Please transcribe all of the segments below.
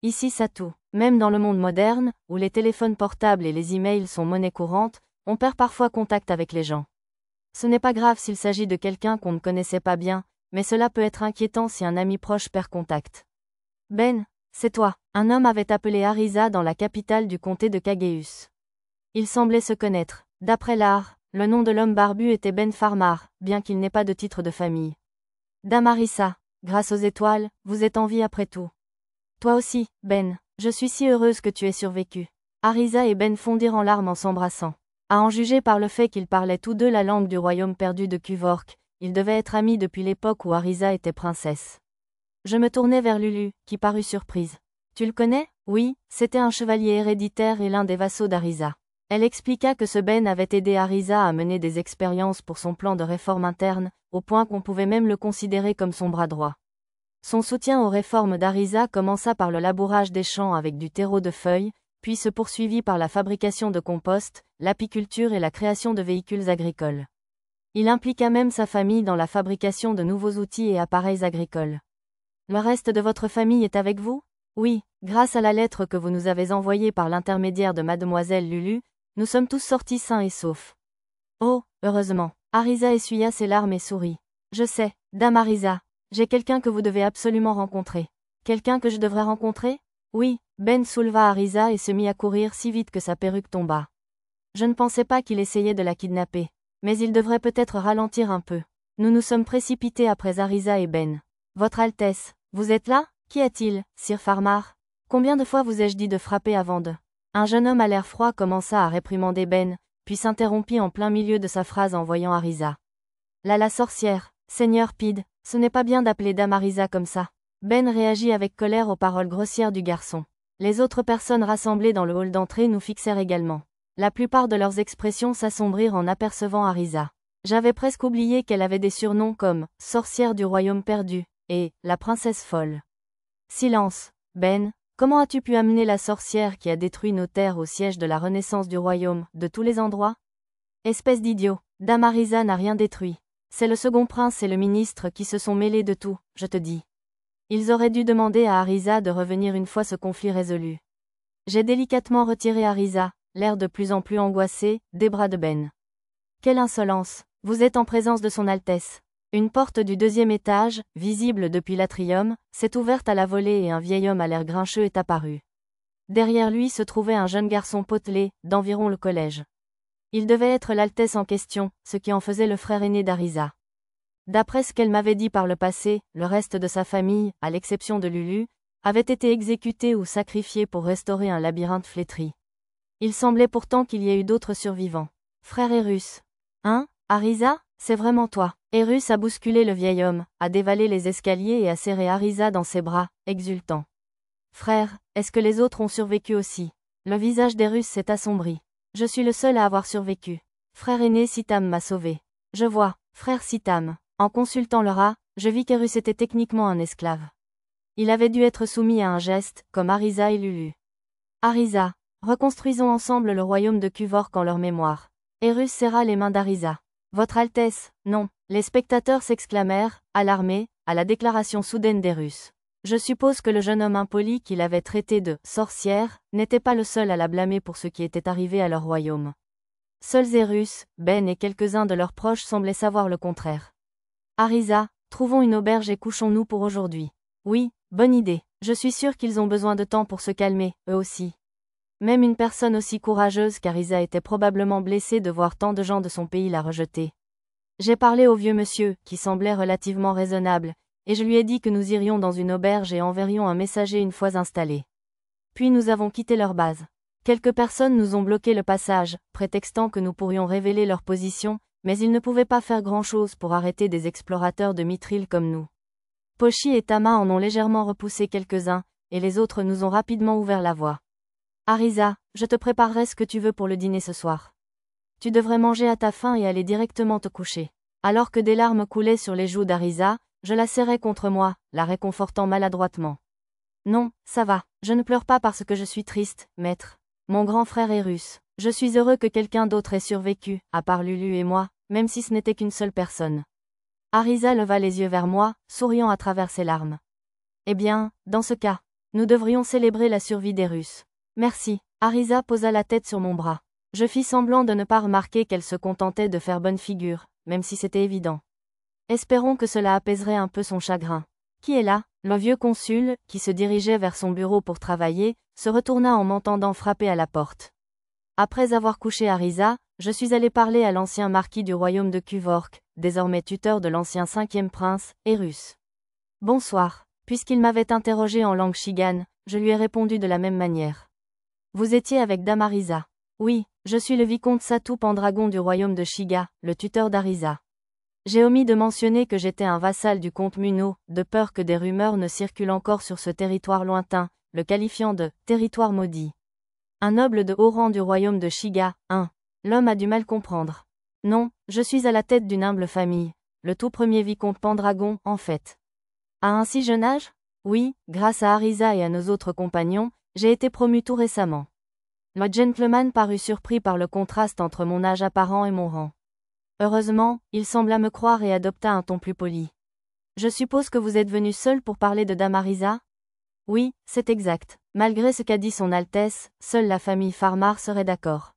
Ici ça tout. Même dans le monde moderne, où les téléphones portables et les emails sont monnaie courante, on perd parfois contact avec les gens. Ce n'est pas grave s'il s'agit de quelqu'un qu'on ne connaissait pas bien, mais cela peut être inquiétant si un ami proche perd contact. Ben, c'est toi. Un homme avait appelé Arisa dans la capitale du comté de Kageus. Ils semblaient se connaître. D'après l'art, le nom de l'homme barbu était Ben Farmar, bien qu'il n'ait pas de titre de famille. Dame Arisa, grâce aux étoiles, vous êtes en vie après tout. Toi aussi, Ben, je suis si heureuse que tu aies survécu. Arisa et Ben fondirent en larmes en s'embrassant. À en juger par le fait qu'ils parlaient tous deux la langue du royaume perdu de Kuvork, ils devaient être amis depuis l'époque où Arisa était princesse. Je me tournai vers Lulu, qui parut surprise. Tu le connais? Oui, c'était un chevalier héréditaire et l'un des vassaux d'Arisa. Elle expliqua que ce Ben avait aidé Arisa à mener des expériences pour son plan de réforme interne, au point qu'on pouvait même le considérer comme son bras droit. Son soutien aux réformes d'Arisa commença par le labourage des champs avec du terreau de feuilles, puis se poursuivit par la fabrication de compost, l'apiculture et la création de véhicules agricoles. Il impliqua même sa famille dans la fabrication de nouveaux outils et appareils agricoles. Le reste de votre famille est avec vous? Oui, grâce à la lettre que vous nous avez envoyée par l'intermédiaire de mademoiselle Lulu, nous sommes tous sortis sains et saufs. Oh, heureusement. Arisa essuya ses larmes et sourit. Je sais, Dame Arisa, j'ai quelqu'un que vous devez absolument rencontrer. Quelqu'un que je devrais rencontrer? Oui, Ben souleva Arisa et se mit à courir si vite que sa perruque tomba. Je ne pensais pas qu'il essayait de la kidnapper. Mais il devrait peut-être ralentir un peu. Nous nous sommes précipités après Arisa et Ben. Votre Altesse, vous êtes là? Qu'y a-t-il, Sir Farmar? Combien de fois vous ai-je dit de frapper avant de... Un jeune homme à l'air froid commença à réprimander Ben, puis s'interrompit en plein milieu de sa phrase en voyant Arisa. Là la sorcière, Seigneur Pid, ce n'est pas bien d'appeler Dame Arisa comme ça. Ben réagit avec colère aux paroles grossières du garçon. Les autres personnes rassemblées dans le hall d'entrée nous fixèrent également. La plupart de leurs expressions s'assombrirent en apercevant Arisa. J'avais presque oublié qu'elle avait des surnoms comme « sorcière du royaume perdu » et « la princesse folle ». Silence, Ben, comment as-tu pu amener la sorcière qui a détruit nos terres au siège de la renaissance du royaume, de tous les endroits? Espèce d'idiot, Dame Arisa n'a rien détruit. C'est le second prince et le ministre qui se sont mêlés de tout, je te dis. Ils auraient dû demander à Arisa de revenir une fois ce conflit résolu. J'ai délicatement retiré Arisa, l'air de plus en plus angoissé, des bras de Ben. Quelle insolence! Vous êtes en présence de son Altesse. Une porte du 2e étage, visible depuis l'atrium, s'est ouverte à la volée et un vieil homme à l'air grincheux est apparu. Derrière lui se trouvait un jeune garçon potelé, d'environ le collège. Il devait être l'Altesse en question, ce qui en faisait le frère aîné d'Arisa. D'après ce qu'elle m'avait dit par le passé, le reste de sa famille, à l'exception de Lulu, avait été exécuté ou sacrifié pour restaurer un labyrinthe flétri. Il semblait pourtant qu'il y ait eu d'autres survivants. Frère Erus. Hein, Arisa, c'est vraiment toi. Erus a bousculé le vieil homme, a dévalé les escaliers et a serré Arisa dans ses bras, exultant. Frère, est-ce que les autres ont survécu aussi? Le visage d'Erus s'est assombri. Je suis le seul à avoir survécu. Frère aîné Sitam m'a sauvé. Je vois, frère Sitam. En consultant le rat, je vis qu'Erus était techniquement un esclave. Il avait dû être soumis à un geste, comme Arisa et Lulu. Arisa, reconstruisons ensemble le royaume de Kuvork en leur mémoire. Erus serra les mains d'Arisa. Votre Altesse, non. Les spectateurs s'exclamèrent, alarmés, à la déclaration soudaine d'Erus. Je suppose que le jeune homme impoli qu'il avait traité de « sorcière » n'était pas le seul à la blâmer pour ce qui était arrivé à leur royaume. Seuls Erus, Ben et quelques-uns de leurs proches semblaient savoir le contraire. Arisa, trouvons une auberge et couchons-nous pour aujourd'hui. Oui, bonne idée. Je suis sûr qu'ils ont besoin de temps pour se calmer, eux aussi. Même une personne aussi courageuse qu'Arisa était probablement blessée de voir tant de gens de son pays la rejeter. J'ai parlé au vieux monsieur, qui semblait relativement raisonnable, et je lui ai dit que nous irions dans une auberge et enverrions un messager une fois installés. Puis nous avons quitté leur base. Quelques personnes nous ont bloqué le passage, prétextant que nous pourrions révéler leur position, mais ils ne pouvaient pas faire grand-chose pour arrêter des explorateurs de Mithril comme nous. Pochi et Tama en ont légèrement repoussé quelques-uns, et les autres nous ont rapidement ouvert la voie. Arisa, je te préparerai ce que tu veux pour le dîner ce soir. Tu devrais manger à ta faim et aller directement te coucher. Alors que des larmes coulaient sur les joues d'Arisa, je la serrai contre moi, la réconfortant maladroitement. Non, ça va, je ne pleure pas parce que je suis triste, maître. Mon grand frère Erus, je suis heureux que quelqu'un d'autre ait survécu, à part Lulu et moi, même si ce n'était qu'une seule personne. Arisa leva les yeux vers moi, souriant à travers ses larmes. Eh bien, dans ce cas, Nous devrions célébrer la survie des Russes. Merci. Arisa posa la tête sur mon bras. Je fis semblant de ne pas remarquer qu'elle se contentait de faire bonne figure, même si c'était évident. Espérons que cela apaiserait un peu son chagrin. Qui est là? Le vieux consul, qui se dirigeait vers son bureau pour travailler, se retourna en m'entendant frapper à la porte. Après avoir couché Arisa, je suis allé parler à l'ancien marquis du royaume de Kuvork, désormais tuteur de l'ancien 5e prince, Erus. Bonsoir. Puisqu'il m'avait interrogé en langue shigane, je lui ai répondu de la même manière. Vous étiez avec Dame Arisa. Oui, je suis le vicomte Satu Pendragon du royaume de Shiga, le tuteur d'Arisa. J'ai omis de mentionner que j'étais un vassal du comte Muno, de peur que des rumeurs ne circulent encore sur ce territoire lointain, le qualifiant de « territoire maudit ». Un noble de haut rang du royaume de Shiga, L'homme a du mal comprendre. Non, je suis à la tête d'une humble famille, le tout premier vicomte Pendragon, en fait. À un si jeune âge? Oui, grâce à Arisa et à nos autres compagnons, j'ai été promu tout récemment. Le gentleman parut surpris par le contraste entre mon âge apparent et mon rang. Heureusement, il sembla me croire et adopta un ton plus poli. Je suppose que vous êtes venu seul pour parler de Dame Arisa? Oui, c'est exact. Malgré ce qu'a dit son Altesse, seule la famille Farmar serait d'accord.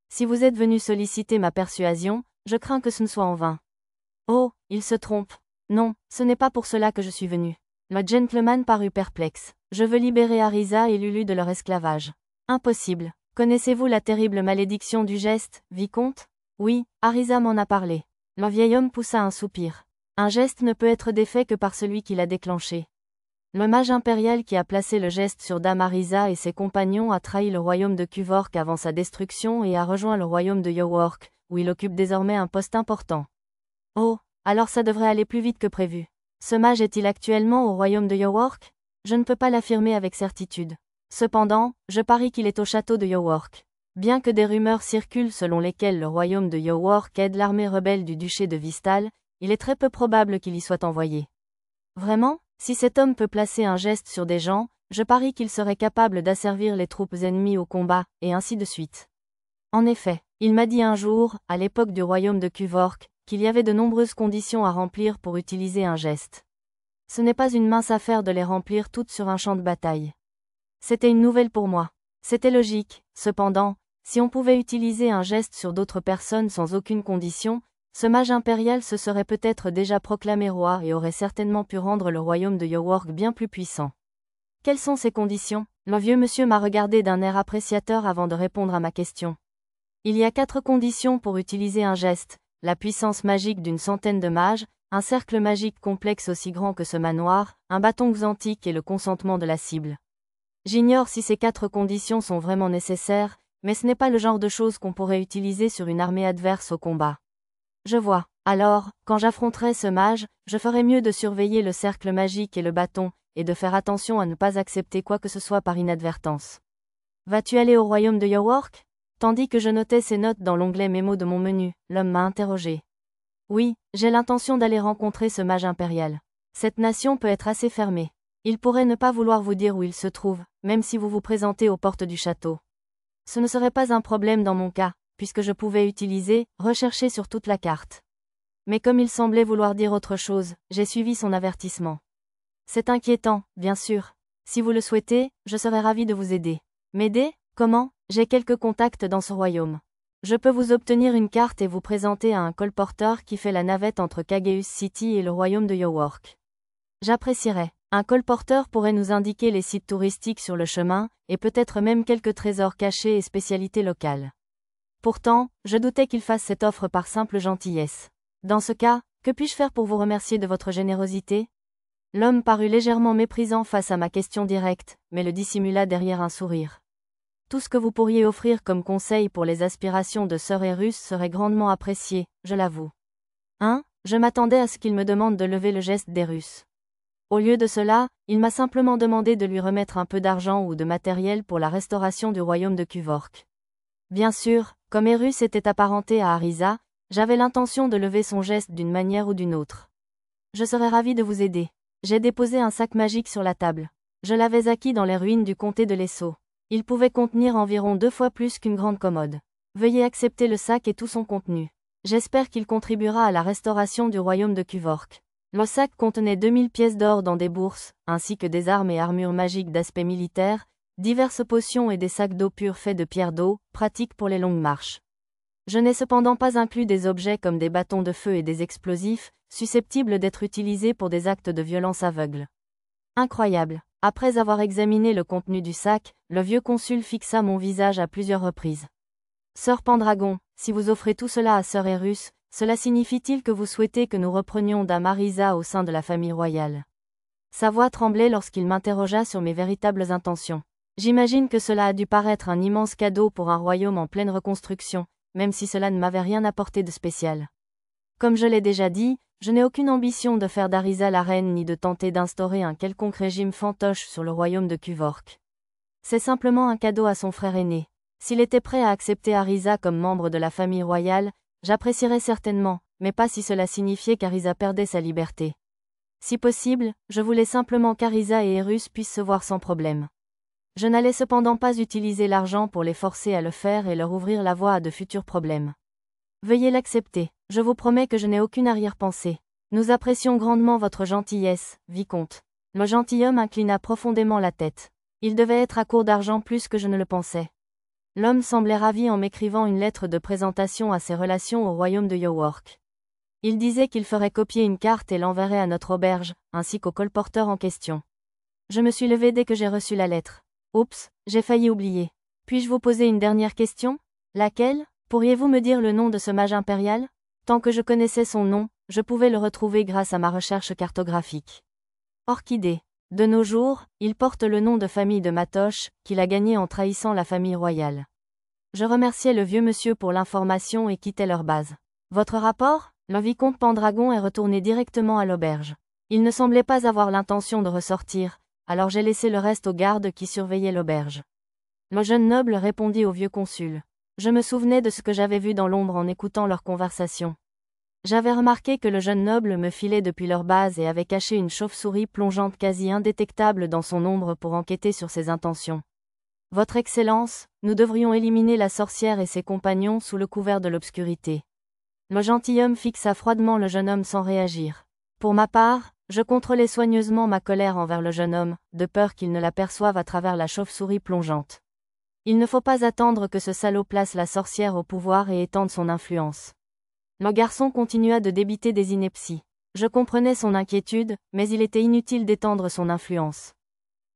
Si vous êtes venu solliciter ma persuasion, je crains que ce ne soit en vain. Oh, il se trompe. Non, ce n'est pas pour cela que je suis venu. Le gentleman parut perplexe. Je veux libérer Arisa et Lulu de leur esclavage. Impossible. Connaissez-vous la terrible malédiction du geste, vicomte? Oui, Arisa m'en a parlé. Le vieil homme poussa un soupir. Un geste ne peut être défait que par celui qui l'a déclenché. Le mage impérial qui a placé le geste sur Dame Arisa et ses compagnons a trahi le royaume de Kuvork avant sa destruction et a rejoint le royaume de Yowork, où il occupe désormais un poste important. Oh, alors ça devrait aller plus vite que prévu. Ce mage est-il actuellement au royaume de Yowork? Je ne peux pas l'affirmer avec certitude. Cependant, je parie qu'il est au château de Yowork. Bien que des rumeurs circulent selon lesquelles le royaume de Yowork aide l'armée rebelle du duché de Vistal, il est très peu probable qu'il y soit envoyé. Vraiment? Si cet homme peut placer un geste sur des gens, je parie qu'il serait capable d'asservir les troupes ennemies au combat, et ainsi de suite. En effet, il m'a dit un jour, à l'époque du royaume de Kuvork, qu'il y avait de nombreuses conditions à remplir pour utiliser un geste. Ce n'est pas une mince affaire de les remplir toutes sur un champ de bataille. C'était une nouvelle pour moi. C'était logique, cependant, si on pouvait utiliser un geste sur d'autres personnes sans aucune condition, ce mage impérial se serait peut-être déjà proclamé roi et aurait certainement pu rendre le royaume de Yowork bien plus puissant. Quelles sont ces conditions? Le vieux monsieur m'a regardé d'un air appréciateur avant de répondre à ma question. Il y a 4 conditions pour utiliser un geste: la puissance magique d'une centaine de mages, un cercle magique complexe aussi grand que ce manoir, un bâton xantique et le consentement de la cible. J'ignore si ces 4 conditions sont vraiment nécessaires, mais ce n'est pas le genre de choses qu'on pourrait utiliser sur une armée adverse au combat. Je vois. Alors, quand j'affronterai ce mage, je ferai mieux de surveiller le cercle magique et le bâton, et de faire attention à ne pas accepter quoi que ce soit par inadvertance. Vas-tu aller au royaume de Yowork? Tandis que je notais ces notes dans l'onglet mémo de mon menu, l'homme m'a interrogé. Oui, j'ai l'intention d'aller rencontrer ce mage impérial. Cette nation peut être assez fermée. Il pourrait ne pas vouloir vous dire où il se trouve, même si vous vous présentez aux portes du château. Ce ne serait pas un problème dans mon cas, puisque je pouvais rechercher sur toute la carte. Mais comme il semblait vouloir dire autre chose, j'ai suivi son avertissement. C'est inquiétant, bien sûr. Si vous le souhaitez, je serais ravi de vous aider. M'aider? Comment? J'ai quelques contacts dans ce royaume. Je peux vous obtenir une carte et vous présenter à un colporteur qui fait la navette entre Kageus City et le royaume de Yowork. J'apprécierais. Un colporteur pourrait nous indiquer les sites touristiques sur le chemin, et peut-être même quelques trésors cachés et spécialités locales. Pourtant, je doutais qu'il fasse cette offre par simple gentillesse. Dans ce cas, que puis-je faire pour vous remercier de votre générosité? L'homme parut légèrement méprisant face à ma question directe, mais le dissimula derrière un sourire. Tout ce que vous pourriez offrir comme conseil pour les aspirations de Sœur Erus serait grandement apprécié, je l'avoue. Je m'attendais à ce qu'il me demande de lever le geste d'Erus. Au lieu de cela, il m'a simplement demandé de lui remettre un peu d'argent ou de matériel pour la restauration du royaume de Kuvork. Bien sûr, comme Erus était apparenté à Arisa, j'avais l'intention de lever son geste d'une manière ou d'une autre. Je serais ravi de vous aider. J'ai déposé un sac magique sur la table. Je l'avais acquis dans les ruines du comté de Lesso. Il pouvait contenir environ 2 fois plus qu'une grande commode. Veuillez accepter le sac et tout son contenu. J'espère qu'il contribuera à la restauration du royaume de Kuvork. Le sac contenait 2000 pièces d'or dans des bourses, ainsi que des armes et armures magiques d'aspect militaire, diverses potions et des sacs d'eau pure faits de pierres d'eau, pratiques pour les longues marches. Je n'ai cependant pas inclus des objets comme des bâtons de feu et des explosifs, susceptibles d'être utilisés pour des actes de violence aveugle. Incroyable. Après avoir examiné le contenu du sac, le vieux consul fixa mon visage à plusieurs reprises. Sœur Pendragon, si vous offrez tout cela à Sœur Erus, cela signifie-t-il que vous souhaitez que nous reprenions Dame Arisa au sein de la famille royale? Sa voix tremblait lorsqu'il m'interrogea sur mes véritables intentions. J'imagine que cela a dû paraître un immense cadeau pour un royaume en pleine reconstruction, même si cela ne m'avait rien apporté de spécial. Comme je l'ai déjà dit, je n'ai aucune ambition de faire d'Arisa la reine ni de tenter d'instaurer un quelconque régime fantoche sur le royaume de Cuvork. C'est simplement un cadeau à son frère aîné. S'il était prêt à accepter Arisa comme membre de la famille royale, j'apprécierais certainement, mais pas si cela signifiait qu'Arisa perdait sa liberté. Si possible, je voulais simplement qu'Arisa et Erus puissent se voir sans problème. Je n'allais cependant pas utiliser l'argent pour les forcer à le faire et leur ouvrir la voie à de futurs problèmes. Veuillez l'accepter, je vous promets que je n'ai aucune arrière-pensée. Nous apprécions grandement votre gentillesse, vicomte. Le gentilhomme inclina profondément la tête. Il devait être à court d'argent plus que je ne le pensais. L'homme semblait ravi en m'écrivant une lettre de présentation à ses relations au royaume de York. Il disait qu'il ferait copier une carte et l'enverrait à notre auberge, ainsi qu'au colporteur en question. Je me suis levé dès que j'ai reçu la lettre. Oups, j'ai failli oublier. Puis-je vous poser une dernière question? Laquelle? Pourriez-vous me dire le nom de ce mage impérial? Tant que je connaissais son nom, je pouvais le retrouver grâce à ma recherche cartographique. Orchidée. De nos jours, il porte le nom de famille de Matoche, qu'il a gagné en trahissant la famille royale. Je remerciais le vieux monsieur pour l'information et quittais leur base. Votre rapport? Le vicomte Pendragon est retourné directement à l'auberge. Il ne semblait pas avoir l'intention de ressortir, alors j'ai laissé le reste aux gardes qui surveillaient l'auberge. Le jeune noble répondit au vieux consul. Je me souvenais de ce que j'avais vu dans l'ombre en écoutant leur conversation. J'avais remarqué que le jeune noble me filait depuis leur base et avait caché une chauve-souris plongeante quasi indétectable dans son ombre pour enquêter sur ses intentions. Votre Excellence, nous devrions éliminer la sorcière et ses compagnons sous le couvert de l'obscurité. Le gentilhomme fixa froidement le jeune homme sans réagir. Pour ma part, je contrôlais soigneusement ma colère envers le jeune homme, de peur qu'il ne l'aperçoive à travers la chauve-souris plongeante. Il ne faut pas attendre que ce salaud place la sorcière au pouvoir et étende son influence. Le garçon continua de débiter des inepties. Je comprenais son inquiétude, mais il était inutile d'étendre son influence.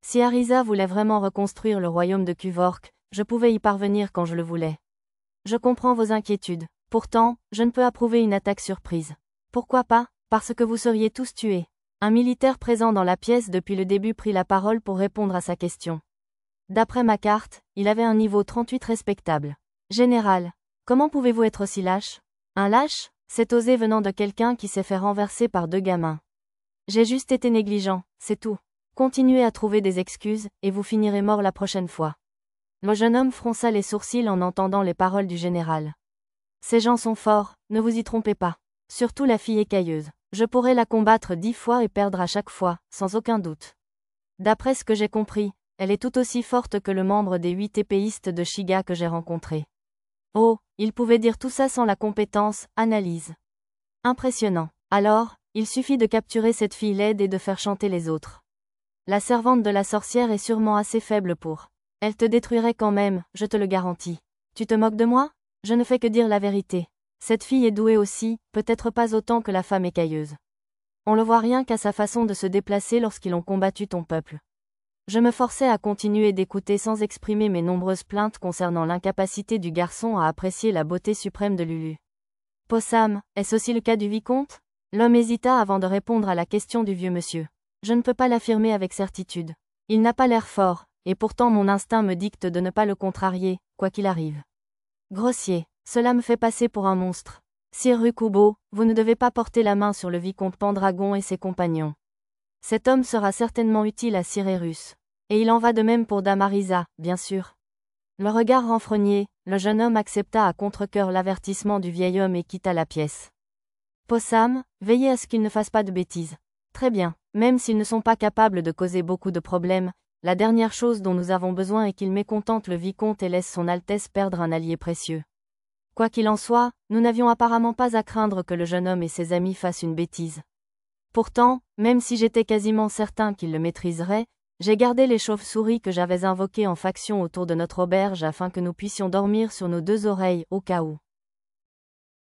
Si Arisa voulait vraiment reconstruire le royaume de Cuvork, je pouvais y parvenir quand je le voulais. Je comprends vos inquiétudes. Pourtant, je ne peux approuver une attaque surprise. Pourquoi pas? Parce que vous seriez tous tués. Un militaire présent dans la pièce depuis le début prit la parole pour répondre à sa question. D'après ma carte, il avait un niveau 38 respectable. Général, comment pouvez-vous être aussi lâche? Un lâche? C'est osé venant de quelqu'un qui s'est fait renverser par 2 gamins. J'ai juste été négligent, c'est tout. Continuez à trouver des excuses, et vous finirez mort la prochaine fois. Le jeune homme fronça les sourcils en entendant les paroles du général. Ces gens sont forts, ne vous y trompez pas. Surtout la fille écailleuse. Je pourrais la combattre 10 fois et perdre à chaque fois, sans aucun doute. D'après ce que j'ai compris, elle est tout aussi forte que le membre des 8 épéistes de Shiga que j'ai rencontré. Oh, il pouvait dire tout ça sans la compétence, analyse. Impressionnant. Alors, il suffit de capturer cette fille laide et de faire chanter les autres. La servante de la sorcière est sûrement assez faible pour. Elle te détruirait quand même, je te le garantis. Tu te moques de moi? Je ne fais que dire la vérité. Cette fille est douée aussi, peut-être pas autant que la femme écailleuse. On le voit rien qu'à sa façon de se déplacer lorsqu'ils ont combattu ton peuple. Je me forçais à continuer d'écouter sans exprimer mes nombreuses plaintes concernant l'incapacité du garçon à apprécier la beauté suprême de Lulu. Possam, est-ce aussi le cas du vicomte? L'homme hésita avant de répondre à la question du vieux monsieur. Je ne peux pas l'affirmer avec certitude. Il n'a pas l'air fort, et pourtant mon instinct me dicte de ne pas le contrarier, quoi qu'il arrive. Grossier, cela me fait passer pour un monstre. Sir Rukubo, vous ne devez pas porter la main sur le vicomte Pendragon et ses compagnons. Cet homme sera certainement utile à Sir Erus. Et il en va de même pour Dame Arisa, bien sûr. Le regard renfrogné, le jeune homme accepta à contre-cœur l'avertissement du vieil homme et quitta la pièce. Possam, veillez à ce qu'il ne fasse pas de bêtises. Très bien, même s'ils ne sont pas capables de causer beaucoup de problèmes, la dernière chose dont nous avons besoin est qu'il mécontente le vicomte et laisse son Altesse perdre un allié précieux. Quoi qu'il en soit, nous n'avions apparemment pas à craindre que le jeune homme et ses amis fassent une bêtise. Pourtant, même si j'étais quasiment certain qu'il le maîtriserait, j'ai gardé les chauves-souris que j'avais invoquées en faction autour de notre auberge afin que nous puissions dormir sur nos deux oreilles au cas où.